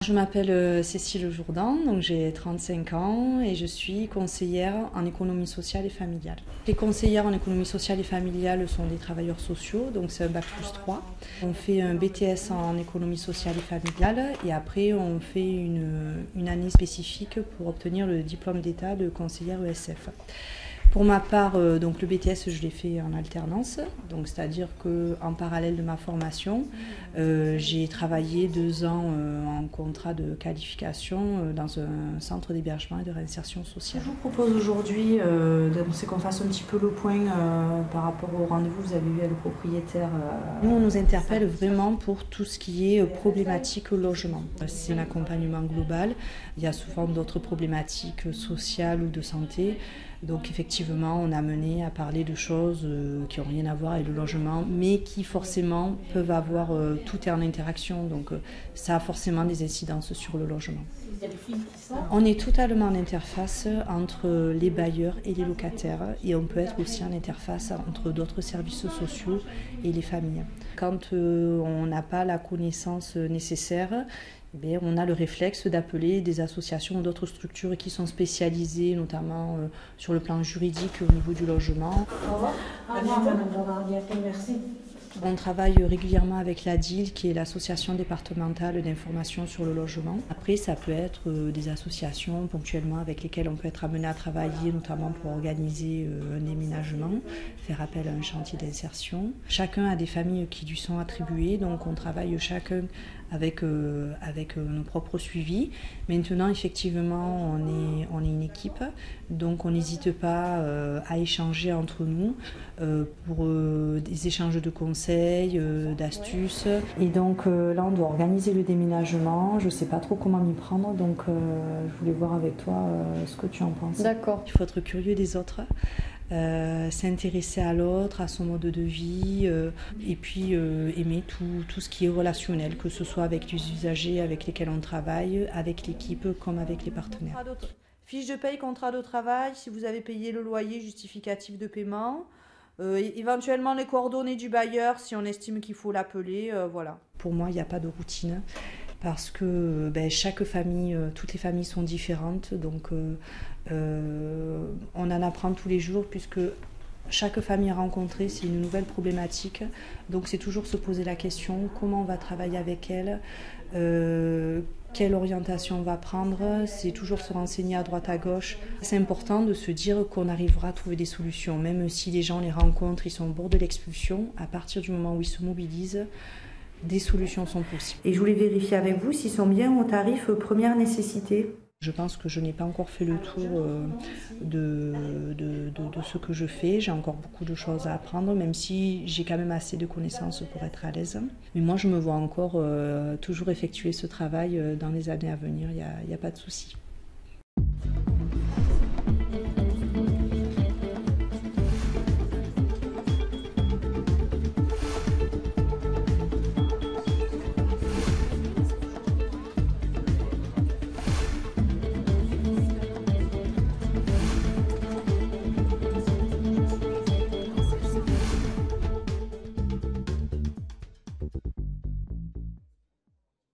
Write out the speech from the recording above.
Je m'appelle Cécile Jourdan, donc j'ai 35 ans et je suis conseillère en économie sociale et familiale. Les conseillères en économie sociale et familiale sont des travailleurs sociaux, donc c'est un bac+3. On fait un BTS en économie sociale et familiale et après on fait une année spécifique pour obtenir le diplôme d'état de conseillère ESF. Pour ma part, donc le BTS, je l'ai fait en alternance, donc c'est-à-dire qu'en parallèle de ma formation, j'ai travaillé 2 ans en contrat de qualification dans un centre d'hébergement et de réinsertion sociale. Je vous propose aujourd'hui c'est qu'on fasse un petit peu le point par rapport au rendez-vous que vous avez eu avec le propriétaire. Nous, on nous interpelle vraiment pour tout ce qui est problématique au logement. C'est un accompagnement global. Il y a souvent d'autres problématiques sociales ou de santé. Donc effectivement, on a mené à parler de choses qui n'ont rien à voir avec le logement, mais qui forcément peuvent avoir, tout est en interaction, donc ça a forcément des incidences sur le logement. On est totalement en interface entre les bailleurs et les locataires et on peut être aussi en interface entre d'autres services sociaux et les familles. Quand on n'a pas la connaissance nécessaire, on a le réflexe d'appeler des associations ou d'autres structures qui sont spécialisées, notamment sur le plan juridique au niveau du logement. Au revoir. À bientôt, Madame merci. On travaille régulièrement avec l'ADIL, qui est l'association départementale d'information sur le logement. Après, ça peut être des associations ponctuellement avec lesquelles on peut être amené à travailler, notamment pour organiser un déménagement, faire appel à un chantier d'insertion. Chacun a des familles qui lui sont attribuées, donc on travaille chacun avec nos propres suivis. Maintenant, effectivement, on est une équipe, donc on n'hésite pas à échanger entre nous pour des échanges de conseils, d'astuces. Et donc là, on doit organiser le déménagement. Je ne sais pas trop comment m'y prendre, donc je voulais voir avec toi ce que tu en penses. D'accord. Il faut être curieux des autres. S'intéresser à l'autre, à son mode de vie, et puis aimer tout ce qui est relationnel, que ce soit avec les usagers avec lesquels on travaille, avec l'équipe comme avec les partenaires. Fiche de paye, contrat de travail, si vous avez payé le loyer, justificatif de paiement, éventuellement les coordonnées du bailleur si on estime qu'il faut l'appeler, voilà. Pour moi, il n'y a pas de routine. Parce que chaque famille, toutes les familles sont différentes, donc on en apprend tous les jours puisque chaque famille rencontrée, c'est une nouvelle problématique. Donc c'est toujours se poser la question, comment on va travailler avec elle, quelle orientation on va prendre, c'est toujours se renseigner à droite à gauche. C'est important de se dire qu'on arrivera à trouver des solutions, même si les gens les rencontrent, ils sont au bord de l'expulsion, à partir du moment où ils se mobilisent, des solutions sont possibles. Et je voulais vérifier avec vous s'ils sont bien au tarif première nécessité. Je pense que je n'ai pas encore fait le tour de ce que je fais. J'ai encore beaucoup de choses à apprendre, même si j'ai quand même assez de connaissances pour être à l'aise. Mais moi, je me vois encore toujours effectuer ce travail dans les années à venir, il n'y a pas de souci.